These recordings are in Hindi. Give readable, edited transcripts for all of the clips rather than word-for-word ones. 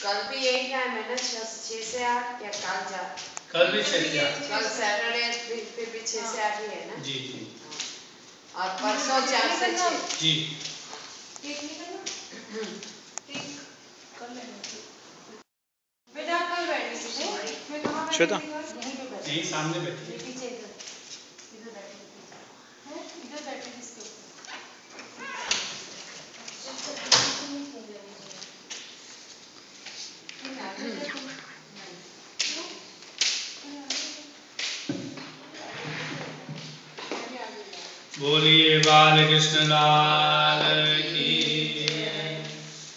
कल भी यही टाइम है ना, 6 से 8 या कल भी 6 से 8, कल सैटरडे फिर भी 6 से 8 ही है ना। जी जी। और परसों 4 से 6 जी। ठीक नहीं करना, ठीक कर लेना बेटा। कल बैठने की मैं कहाँ श्वेता यहीं सामने बैठी है। पीछे इधर बैठे हैं, इधर बैठे इसके ऊपर। बोलिए बालकृष्ण लाल की,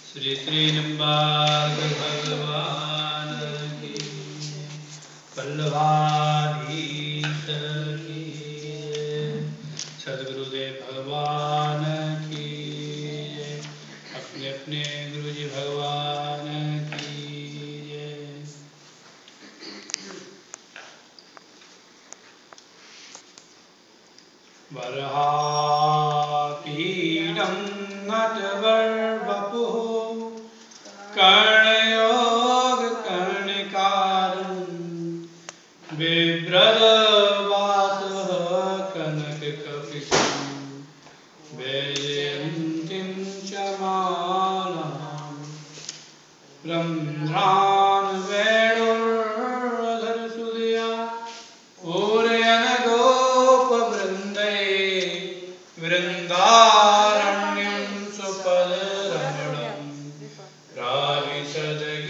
श्री श्री निम्बार्क भगवान की, वल्लभाधीश की, सद्गुरुदेव भगवान की, अपने अपने गुरुजी भगवान की। वरहापीडं नटवर्वपुः कर्णयोगकर्णिकारं बिभ्रदवासः कनककपिशं वैजयन्तीं च मालां रन्ध्रान् वेणुर्धरसुधया वृन्दारण्यं सुपदरमणं राविशदगीतकीर्तिः।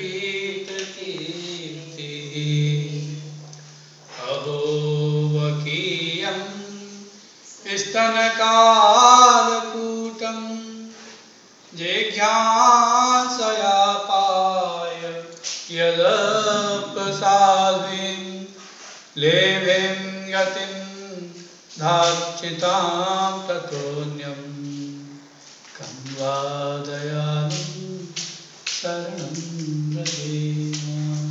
अहो वकीयं स्तनकालकूटं जिज्ञासयापाय यदप्रसादेन लेभें गतिं धाक्षितां ततोऽन्यं कं वा दयालुं शरणं व्रजेम।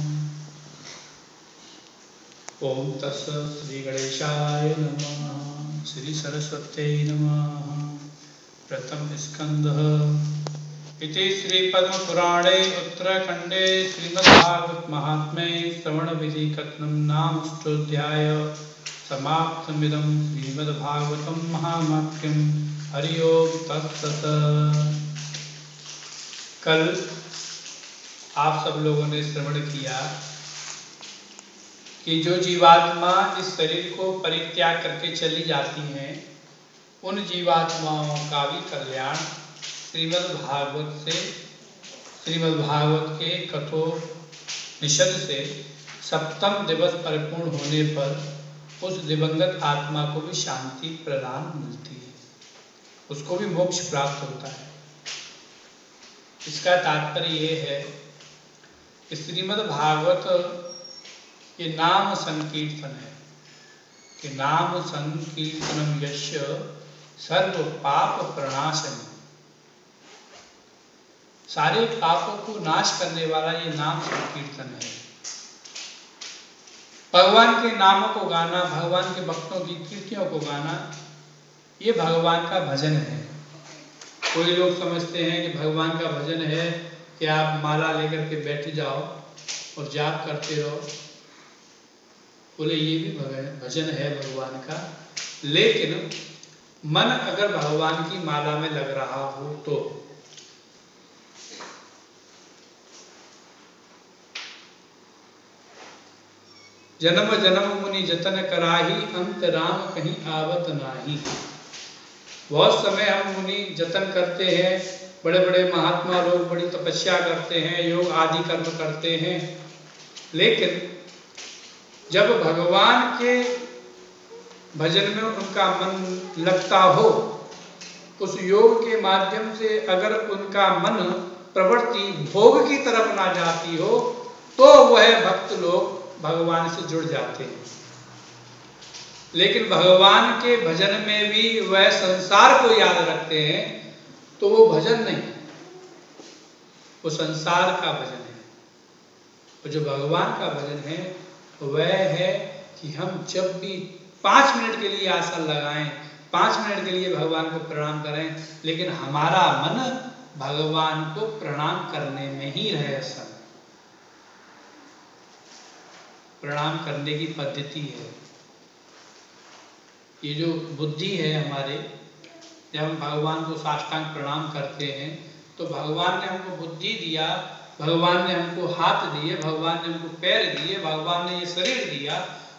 ओम तत्सत्। श्री गणेशाय नमः। श्री सरस्वत्यै नमः। प्रथम स्कंदः। इति श्री पद्म पुराणे उत्तराखंडे श्रीमद्भागवत महात्म्ये श्रवण विधि कथनं नाम अष्टोध्याय समाप्तमिदं श्रीमद्भागवतं महावाक्यं। हरि ओम तत्सत्। कल आप सब लोगों ने श्रवण किया कि जो जीवात्मा इस शरीर को परित्याग करके चली जाती हैं, उन जीवात्माओं का भी कल्याण श्रीमद्भागवत के कथोपनिषद से सप्तम दिवस परिपूर्ण होने पर उस दिवंगत आत्मा को भी शांति प्रदान मिलती है, उसको भी मोक्ष प्राप्त होता है। इसका तात्पर्य ये है कि श्रीमद्भागवत ये नाम संकीर्तन है कि नाम संकीर्तनम यस्य सर्व पाप प्रणाशन, सारे पापों को नाश करने वाला ये नाम संकीर्तन है। भगवान के नामों को गाना, भगवान के भक्तों की कीर्तियों को गाना, ये भगवान का भजन है। कोई लोग समझते हैं कि भगवान का भजन है कि आप माला लेकर के बैठ जाओ और जाप करते रहो। बोले ये भी भजन है भगवान का, लेकिन मन अगर भगवान की माला में लग रहा हो तो। जन्म जन्म मुनि जतन कराही, अंत राम कहीं आवत नाही। बहुत समय हम मुनि जतन करते हैं, बड़े बड़े महात्मा लोग बड़ी तपस्या करते हैं, योग आदि कर्म करते हैं, लेकिन जब भगवान के भजन में उनका मन लगता हो, उस योग के माध्यम से अगर उनका मन प्रवृत्ति भोग की तरफ ना जाती हो, तो वह भक्त लोग भगवान से जुड़ जाते हैं। लेकिन भगवान के भजन में भी वह संसार को याद रखते हैं, तो वो भजन नहीं, वो संसार का भजन है। और जो भगवान का भजन है वह है कि हम जब भी 5 मिनट के लिए आसन लगाएं, 5 मिनट के लिए भगवान को प्रणाम करें, लेकिन हमारा मन भगवान को प्रणाम करने में ही रहे। सब प्रणाम करने की पद्धति है। ये जो बुद्धि है हमारे, जब हम भगवान को साष्टांग प्रणाम करते हैं तो भगवान ने हमको बुद्धि दिया, भगवान ने हमको हाथ दिए, भगवान ने हमको पैर दिए, भगवान ने ये शरीर दिया,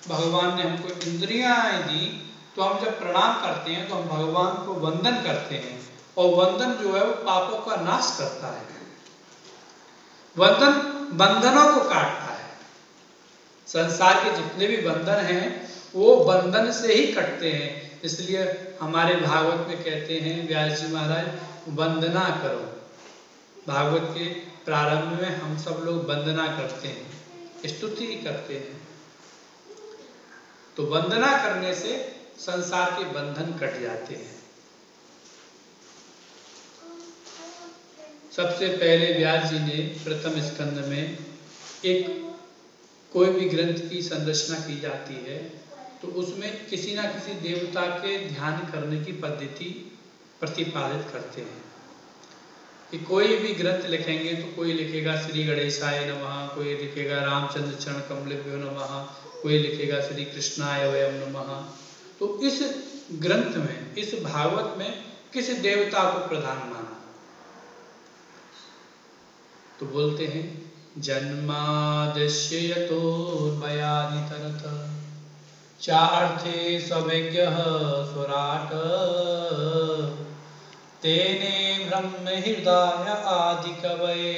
भगवान ने हमको इंद्रियां दी। तो हम जब प्रणाम करते हैं तो हम भगवान को वंदन करते हैं, और वंदन जो है वो पापों का नाश करता है। वंदन बंधनों को काटता है। संसार के जितने भी बंधन हैं वो बंधन से ही कटते हैं। इसलिए हमारे भागवत में कहते हैं व्यास जी महाराज, वंदना करो। भागवत के प्रारंभ में हम सब लोग वंदना करते हैं, स्तुति करते हैं। तो वंदना करने से संसार के बंधन कट जाते हैं। सबसे पहले व्यास जी ने प्रथम स्कंद में एक कोई भी ग्रंथ की संरचना की जाती है तो उसमें किसी ना किसी देवता के ध्यान करने की पद्धति प्रतिपादित करते हैं। कि कोई भी ग्रंथ लिखेंगे तो कोई लिखेगा श्री गणेशाय नमः, कोई लिखेगा रामचंद्र चरण कमलेभ्यो नमः, कोई लिखेगा श्री कृष्णाय वयम नमः। तो इस ग्रंथ में, इस भागवत में किस देवता को प्रधान माना? तो बोलते हैं जन्माद्यस्य यतोन्मयादितरतः चार्थे सविज्ञः स्वराट् तेने ब्रह्म हृदय आदिकवये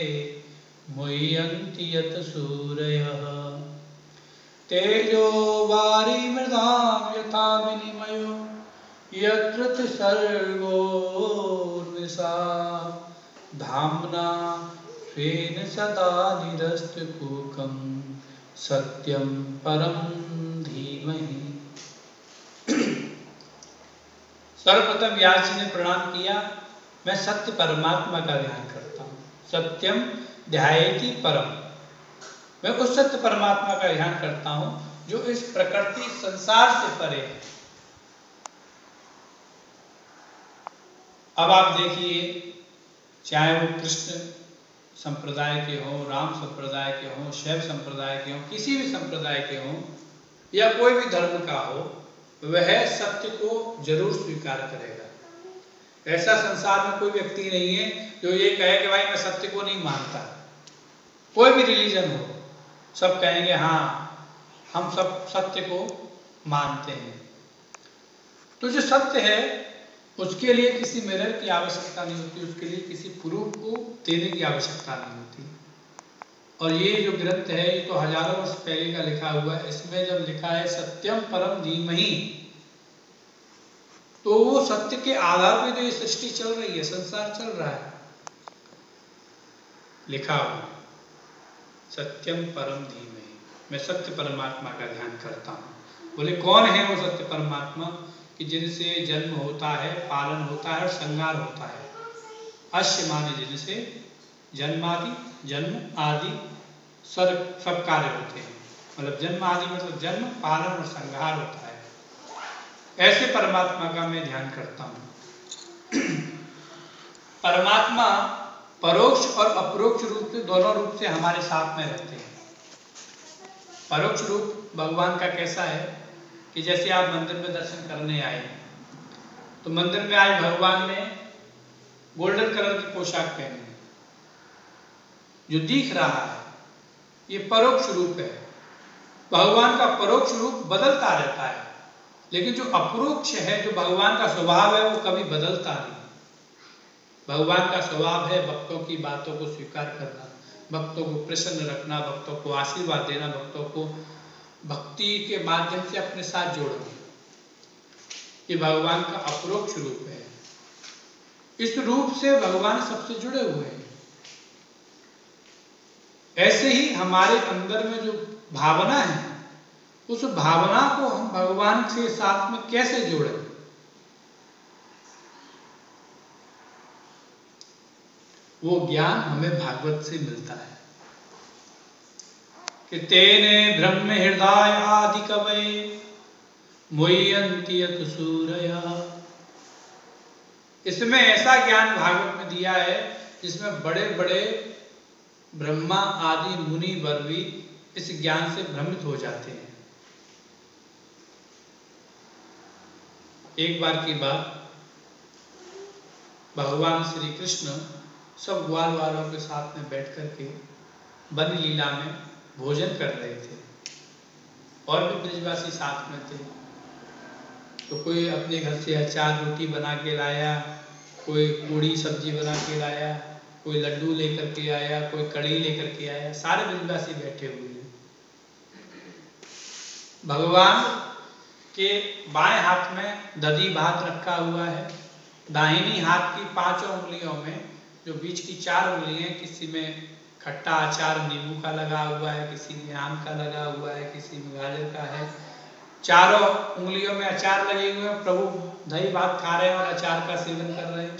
मुह्यन्ति यत् सूरयः तेजो वारिमृदां यथा विनिमयो यत्र सर्गो निशा धाम्ना स्वेन सदा निरस्तकुहकं सत्यं परं धीमहि। सर्वप्रथम व्यास जी ने प्रणाम किया, मैं सत्य परमात्मा का ध्यान करता हूँ। सत्यम ध्यायेति परम, मैं उस सत्य परमात्मा का ध्यान करता हूँ जो इस प्रकृति संसार से परे है। अब आप देखिए, चाहे वो कृष्ण संप्रदाय के हों, राम संप्रदाय के हों, शैव संप्रदाय के हों, किसी भी संप्रदाय के हों या कोई भी धर्म का हो, वह सत्य को जरूर स्वीकार करेगा। ऐसा संसार में कोई व्यक्ति नहीं है जो ये कहे कि भाई मैं सत्य को नहीं मानता। कोई भी रिलीजन हो, सब कहेंगे हाँ हम सब सत्य को मानते हैं। तो जो सत्य है उसके लिए किसी मिरर की आवश्यकता नहीं होती, उसके लिए किसी प्रूफ को देने की आवश्यकता नहीं होती। और ये जो ग्रंथ है ये तो हजारों वर्ष पहले का लिखा हुआ है। इसमें जब लिखा है सत्यम परम धीमहि, तो वो सत्य के आधार पे तो ये सृष्टि चल रही है, संसार चल रहा है। लिखा हुआ सत्यम परम धीमहि, मैं सत्य परमात्मा का ध्यान करता हूँ। बोले कौन है वो सत्य परमात्मा? कि जिनसे जन्म होता है, पालन होता है और संहार होता है। अश्य माने जिनसे जन्मादि, जन्म आदि सब कार्य होते हैं। मतलब जन्म आदि मतलब जन्म, पालन और संहार होता है। ऐसे परमात्मा का मैं ध्यान करता हूँ। परमात्मा परोक्ष और अपरोक्ष रूप से, दोनों रूप से हमारे साथ में रहते हैं। परोक्ष रूप भगवान का कैसा है कि जैसे आप मंदिर में दर्शन करने आए तो मंदिर में आज भगवान ने गोल्डन कलर की पोशाक पहनी है, जो दिख रहा है ये परोक्ष रूप है। भगवान का परोक्ष रूप बदलता रहता है, लेकिन जो अपरोक्ष है, जो भगवान का स्वभाव है, वो कभी बदलता नहीं। भगवान का स्वभाव है भक्तों की बातों को स्वीकार करना, भक्तों को प्रसन्न रखना, भक्तों को आशीर्वाद देना, भक्तों को भक्ति के माध्यम से अपने साथ जोड़ना। ये भगवान का अपरोक्ष रूप है। इस रूप से भगवान सबसे जुड़े हुए हैं। ऐसे ही हमारे अंदर में जो भावना है, उस भावना को हम भगवान के साथ में कैसे जोड़ें? वो ज्ञान हमें भागवत से मिलता है कि तेने ब्रह्म हृदय आदि कवये मुह्यन्ति यत् सूरयः। इसमें ऐसा ज्ञान भागवत में दिया है जिसमें बड़े बड़े ब्रह्मा आदि मुनि वर भी इस ज्ञान से भ्रमित हो जाते हैं। एक बार की बात, भगवान श्री कृष्ण सब ग्वाल वालों के साथ में बैठ करके वन लीला में भोजन कर रहे थे और भी ब्रजवासी साथ में थे। तो कोई अपने घर से अचार रोटी बना के लाया, कोई पूड़ी सब्जी बना के लाया, कोई लड्डू लेकर के आया, कोई कड़ी लेकर के आया, सारे ब्रजवासी बैठे हुए हैं। भगवान के बाएं हाथ में दधी भात रखा हुआ है, दाहिनी हाथ की 5 उंगलियों में जो बीच की 4 उंगलियां, किसी में खट्टा अचार नींबू का लगा हुआ है, किसी में आम का लगा हुआ है, किसी में गाजर का है, चारों उंगलियों में अचार लगे हुए हैं। प्रभु दही भात खा रहे हैं और अचार का सेवन कर रहे हैं।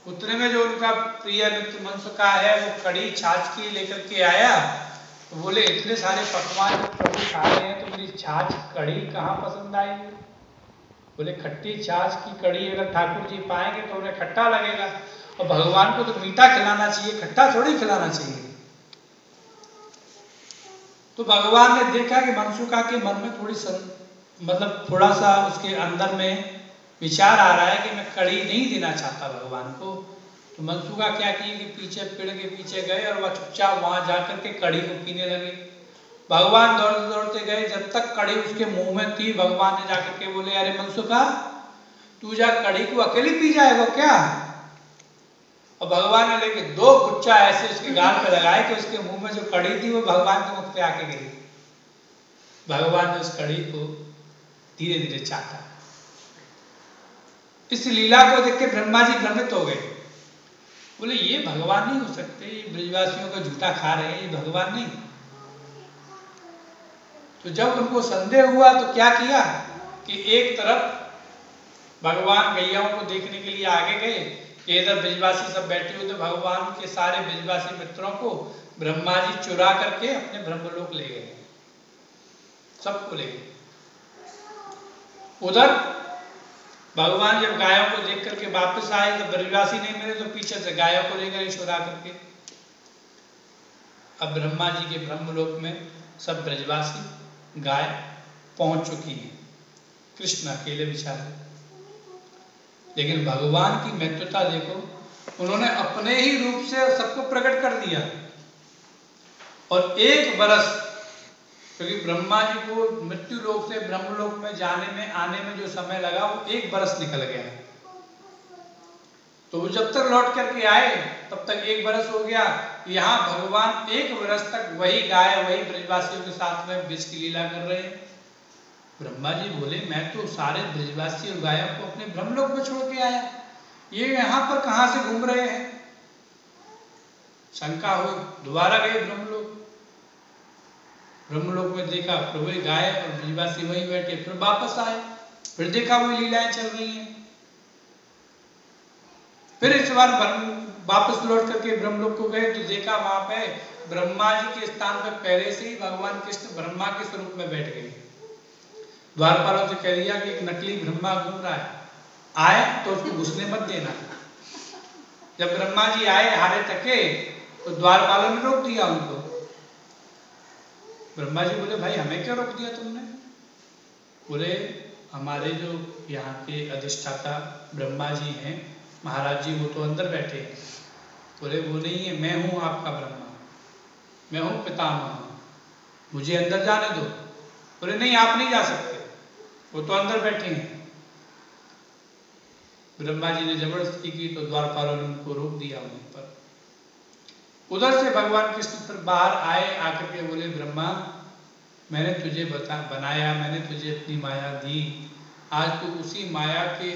उतने में जो उनका प्रिय मित्र मनसुखा है वो कड़ी छाछ की लेकर के आया। तो बोले इतने सारे पकवान प्रभु खा रहे हैं तो मेरी छाछ कड़ी कहाँ पसंद आएगी? बोले खट्टी छाछ की कड़ी अगर ठाकुर जी पाएंगे तो उन्हें खट्टा लगेगा, और भगवान को तो मीठा खिलाना चाहिए, खट्टा थोड़ी खिलाना चाहिए। तो भगवान ने देखा कि मनसुखा के मन में थोड़ा सा उसके अंदर में विचार आ रहा है कि मैं कड़ी नहीं देना चाहता भगवान को। तो मनसुखा क्या किए कि पीछे पेड़ के पीछे गए और वह चुपचाप वहां जाकर के कड़ी को पीने लगे। भगवान दौड़ते दौड़ते गए, जब तक कड़ी उसके मुंह में थी भगवान ने जाकर के बोले, अरे मनसुखा तू जा कड़ी को अकेले पी जाएगा क्या? और भगवान ने लेके 2 गुच्छा ऐसे उसके गाल पे लगाए कि उसके मुंह में जो कड़ी थी वो भगवान के मुख पे आके गिरी। भगवान ने उस कड़ी को धीरे धीरे चाटा। इस लीला को देख के ब्रह्मा जी भ्रमित हो गए। बोले ये भगवान नहीं हो सकते, ये ब्रजवासियों का जूठा खा रहे हैं, ये भगवान नहीं। तो जब उनको संदेह हुआ तो क्या किया कि एक तरफ भगवान गैयाओं को देखने के लिए आगे गए, इधर ब्रजवासी सब बैठे हुए थे। भगवान के सारे ब्रजवासी मित्रों को ब्रह्मा जी चुरा करके अपने ब्रह्मलोक ले गए, सबको ले गए। उधर भगवान जब गायों को देख करके वापस आए तो ब्रजवासी नहीं मिले, तो पीछे से गायों को ले गए चुरा करके। अब ब्रह्मा जी के ब्रह्मलोक में सब ब्रजवासी गाय पहुंच चुकी हैं, कृष्ण अकेले बेचारे। लेकिन भगवान की महत्वता देखो, उन्होंने अपने ही रूप से सबको प्रकट कर दिया। और 1 बरस, क्योंकि ब्रह्मा जी को मृत्यु लोक से ब्रह्मलोक में जाने में आने में जो समय लगा वो 1 बरस निकल गया। तो वो जब तक लौट करके आए तब तक 1 बरस हो गया। यहाँ भगवान 1 बरस तक वही गाय वही ब्रजवासियों के साथ में ब्रज की लीला कर रहे हैं। ब्रह्मा जी बोले मैं तो सारे ब्रजवासी और गायों को अपने ब्रह्मलोक में छोड़ के आया, ये यहाँ पर कहाँ से घूम रहे हैं? शंका हुई, दोबारा गए ब्रह्मलोक। ब्रह्मलोक में देखा प्रभु गाय और ब्रजवासी वहीं बैठे। फिर वापस आए, फिर देखा वही लीलाएं चल रही हैं। फिर इस बार वापस लौट करके ब्रह्मलोक को गए तो देखा वहां पे ब्रह्मा जी के स्थान पर पहले से ही भगवान कृष्ण ब्रह्मा के स्वरूप में बैठ गए। द्वारपालों से कह दिया कि एक नकली ब्रह्मा घूम रहा है, आए तो उसको घुसने मत देना। जब ब्रह्मा जी आए हारे तके तो द्वारपालों ने रोक दिया उनको। ब्रह्मा जी बोले भाई हमें क्यों रोक दिया तुमने? बोले हमारे जो यहाँ के अधिष्ठाता ब्रह्मा जी हैं, महाराज जी, वो तो अंदर बैठे हैं। बोले वो नहीं है, मैं हूँ आपका ब्रह्मा, मैं हूँ पितामह, मुझे अंदर जाने दो। बोले नहीं आप नहीं जा सकते, वो तो अंदर बैठे हैं। ब्रह्मा जी ने जबरदस्ती की तो द्वारपालों ने उनको रोक दिया वहीं पर। उधर से भगवान कृष्ण फिर बाहर आए, आकर के बोले ब्रह्मा मैंने तुझे बनाया, मैंने तुझे अपनी माया दी, आज तू उसी माया के